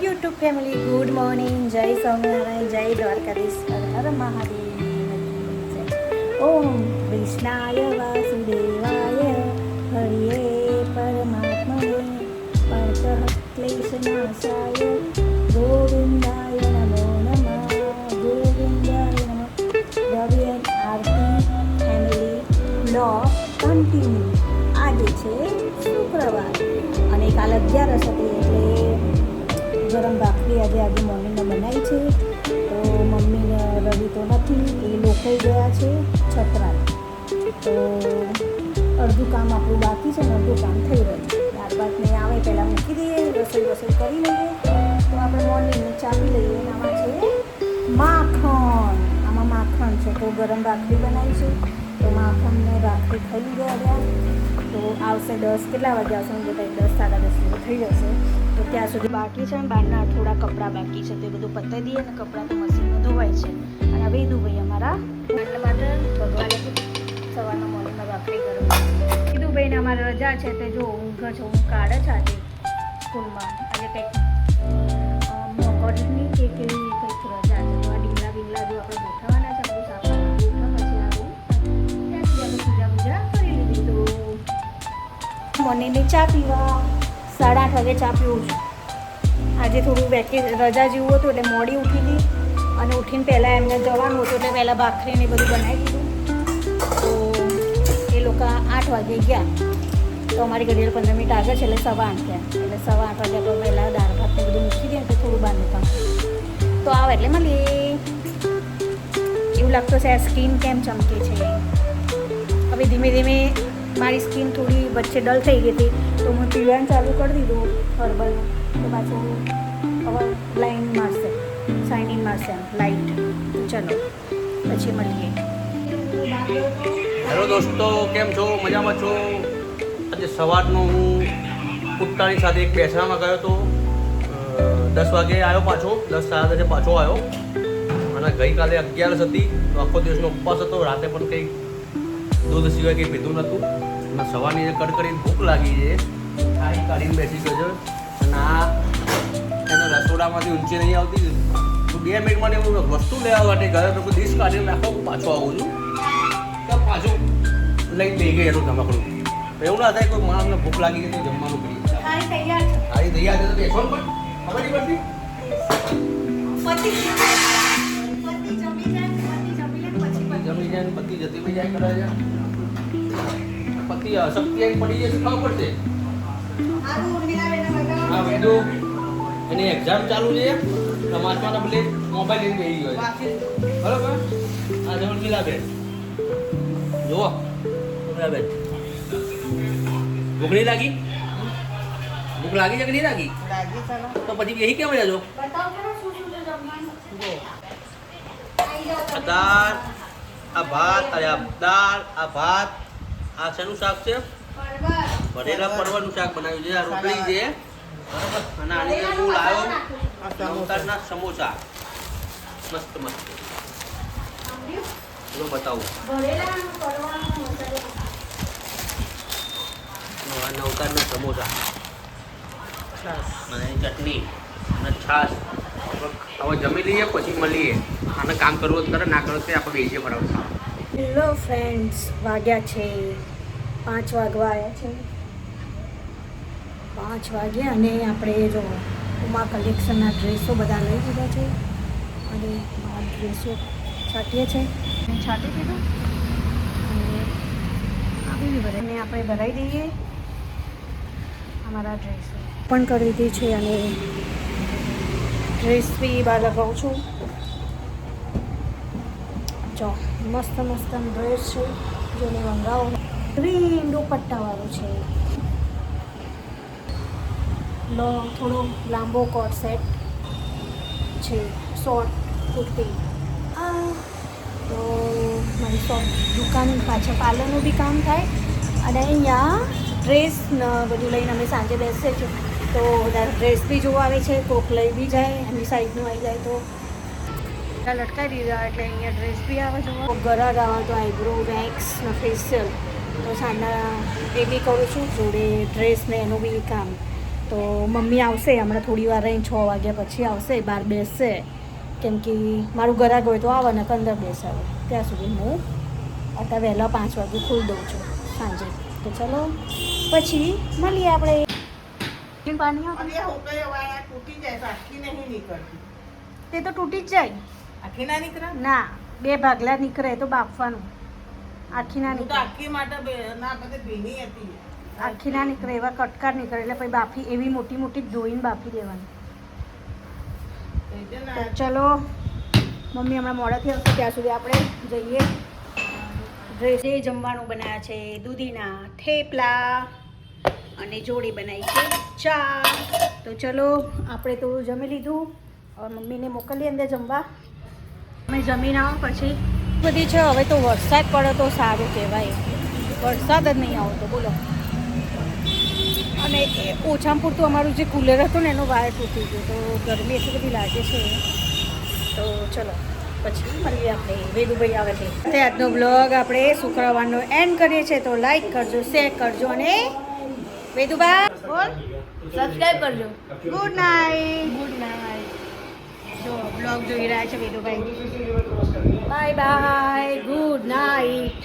YouTube family good morning, જય સ્વામિનારાયણ, જય દ્વારકાધીશ, હર હર મહાદેવ. ઓમ કૃષ્ણાય વાસુદેવાય હરિયે પરમાત્મને પરતઃ ક્લેશનાશાય ગોવિંદાય નમો નમઃ. ગોવિંદાય નમઃ. Ravi and Aarti family blog continue. આજે છે શુક્રવાર અને કાલ 11 હતી એટલે ગરમ ભાખરી આજે મોર્નિંગમાં બનાવી છે. તો મમ્મીને રવિ તો નથી, એ લોકો ગયા છે છત્રા. તો અડધું કામ આપણું બાકી છે ને અડધું કામ થઈ રહ્યું. ત્યાર બાદ નહીં આવે પહેલાં મૂકી દઈએ, રસોઈ કરી લઈએ. તો આપણે મોર્નિંગને ચા પી લઈએ. અને આમાં છે માખણ, આમાં માખણ છે. તો ગરમ ભાખરી બનાવી છે. તો માખણને ભાખરી ખાઈ ગયા. તો આવશે 10, કેટલા વાગે આવશે? હું બધા 10, 10:30 જેવું થઈ જશે. તો ત્યાં સુધી બાકી છે. બહારના થોડા કપડાં બાકી છે, તો એ બધું પતાવી દઈએ. અને કપડાં તો મશીનમાં ધોવાય છે. અને હવે દુભાઈ અમારા એટલા માટે ભગવાને સવારના મોર્નિંગમાં ભાખરી કરવા કીધું. ભાઈને અમારે રજા છે, તે જો ઊંઘ છે, ઊંઘ કાઢે છે આજે સ્કૂલમાં. આજે કંઈક મોકળની કે કેવી કંઈક રજા છે. તો આ ડીંગલા જો આપણે ગોઠવવાના છે, બધું સાફ ગોઠવ પછી આવું ત્યાં સુધી આપણે પૂજા કરી લીધી. તો મોર્નિંગની ચા પીવા 8:30 વાગે ચા પીવું છું. આજે થોડું રજા જેવું હતું એટલે મોડી ઉઠી હતી. અને ઉઠીને પહેલાં એમને જવાનું હતું એટલે પહેલાં ભાખરીને બધું બનાવી દીધું. તો એ લોકો 8 વાગે ગયા. તો અમારી ઘડિયાળ 15 મિનિટ આગળ છે, એટલે 8:15 થયા. એટલે 8:15 વાગ્યા તો પહેલાં દાળ ભાતને બધું મૂકી દઈએ. તો થોડું બહારનું કામ તો આવે એટલે મળીએ. એવું લાગતું છે આ સ્કિન કેમ ચમકે છે. હવે ધીમે ધીમે મારી સ્કિન થોડી વચ્ચે ડલ થઈ ગઈ હતી, તો હું પીવાનું ચાલુ કરી દીધું હર્બલનું. તો પાછું હવે લાઇન મારશે, શાઇનિંગ મારશે લાઇટ. ચલો પછી મળીએ. હેલો દોસ્તો, કેમ છો? મજામાં છો? આજે સવારનો હું કુટ્ટાની સાથે એક બેસણામાં ગયો હતો. 10 વાગે આવ્યો પાછો, 10, 10:30 પાછો આવ્યો. અને ગઈકાલે 11 હતી, તો આખો દિવસનો ઉપવાસ હતો. રાતે પણ કંઈ દૂધ સિવાય કંઈ પીધું નહોતું. અને સવારની જે કડકડી ભૂખ લાગી છે, ખાઈ કાઢીને બેસી ગયો છે. અને આ એના રસોડામાંથી ઊંચી નહીં આવતી. તો 2 મિનિટ માટે હું વસ્તુ લેવા માટે ગયો તો ડીશ કાઢીને નાખો, હું પાછો આવું છું. તો પાછું લઈને લઈ ગઈ હતું ધમકડું. એવું ના થાય કોઈ માણસને ભૂખ લાગી ગઈ તો જમવાનું કરી. સારી તૈયાર છે તો બેસો પણ ખબર નહીં પડતી. જમી જાય પતિ જતી બી જાય કરે છે. પતિ શક્તિ આવી પડી જશે ખબર પડશે. હા બીજું એની એક્ઝામ ચાલુ છે. વાંચવાના બદલે મોબાઈલ લઈને બેસી ગયો. બરાબર. આ જવળ મિલાબેન જુઓ, મિલાબેન ભૂખ નહીં લાગી? ભૂખ લાગી છે કે નહીં લાગી? તો પછી બેસી કેમ જજો? દાળ, આ ભાત, આ દાળ, આ ભાત, આ શેનું શાક છે? ભરેલા પરવળનું શાક બનાવ્યું છે. આ રોટલી છે. બરાબર. અને આની અંદર હું લાવ્યો નવતારના સમોસા. મસ્ત મસ્ત. જો બતાવું. આ નવતારના સમોસા અને ચટણી અને છાશ. હવે જમી લઈએ પછી મળીએ. આને કામ કરવું કરે, ના કરવું તે આપણે બેસીએ ફટાફટ. હેલો ફ્રેન્ડ્સ, વાગ્યા છે 5 વાગવા આવ્યા છે. 5 વાગ્યા અને આપણે જો ઉમા કલેક્શનના ડ્રેસો બધા લઈ લીધા છે. અને આ ડ્રેસો છાંટીએ છે, છાંટી દીધું અને આવી બી ભરાઈને આપણે ભરાઈ દઈએ. અમારા ડ્રેસો પણ કરી દીધી છે અને ડ્રેસ બી બહાર લગાવું છું. જો મસ્ત મસ્ત ડ્રેસ છે, જેને મંગાવો. ગ્રીન દુપટ્ટાવાળું છે, થોડો લાંબો કોટ સેટ છે, શોર્ટ કુર્તી. તો મારી દુકાન પાછળ પાર્લરનું બી કામ થાય. અને અહીંયા ડ્રેસ બધું લઈને અમે સાંજે બેસીએ છીએ. તો વધારે ડ્રેસ બી જોવા આવે છે, કોક લઈ બી જાય. એમની સાઈઝનું આવી જાય તો લટકાવી દીધા. એટલે અહીંયા ડ્રેસ બી આવે જોવા. ગરા ગાવા તો આઈબ્રો વેક્સ ને ફેશિયલ તો સાંજના એ બી કરું છું. જોડે ડ્રેસ ને એનું બી કામ. તો મમ્મી આવશે હમણાં થોડી વાર રહીને 6 વાગ્યા પછી આવશે, બહાર બેસશે, કેમ કે મારું ઘરાક હોય તો આવે ને અંદર બેસાડે, ત્યાં સુધી હું અત્યારે વહેલા 5 વાગે ખોલી દઉં છું સાંજે. તો ચલો પછી મળીએ આપણે. પાણી અરે હું કઈ વાર તૂટી જાય તો આખી નહીં નીકળતી. તે તો તૂટી જ જાય. આખી ના નીકળે? ના, 2 ભાગલા નીકળે તો બાફવાનું, આખી ના હું તો નીકળે. આખી માટે ના બધે ભીની હતી. આખી ના નીકળે, એવા કટકા નીકળે એટલે પછી બાફી એવી મોટી મોટી ધોઈને બાફી દેવાની. એટલે તો ના ચલો મમ્મી હમણાં મોડાથી આવશે ત્યાં સુધી આપણે જઈએ. જે જમવાનું બનાવ્યા છે દૂધીના થેપલા અને જોડી બનાવી છે ચા. તો ચલો આપણે તો જમી લીધું, હવે મમ્મીને મોકલીએ અંદર જમવા. અમે જમીન આવો પછી બધી છે. હવે તો વરસાદ પડે તો સારું કહેવાય, વરસાદ જ નહીં આવતો બોલો. અને એ ઓછામાં પૂરતું અમારું જે કુલર હતું ને એનો વાયર તૂટી ગયો, તો ગરમી એટલી બધી લાગે છે. તો ચલો પછી મળીએ આપણે, વેદુભાઈ આવે છે. આજનો બ્લોગ આપણે શુક્રવારનો એન્ડ કરીએ છીએ. તો લાઈક કરજો, શેર કરજો અને વેદુબા બોલ સબસ્ક્રાઈબ કરજો. Good night. Good night. જો બ્લોગ જોઈ રહ્યા છે Vedubhai. Bye bye, good night.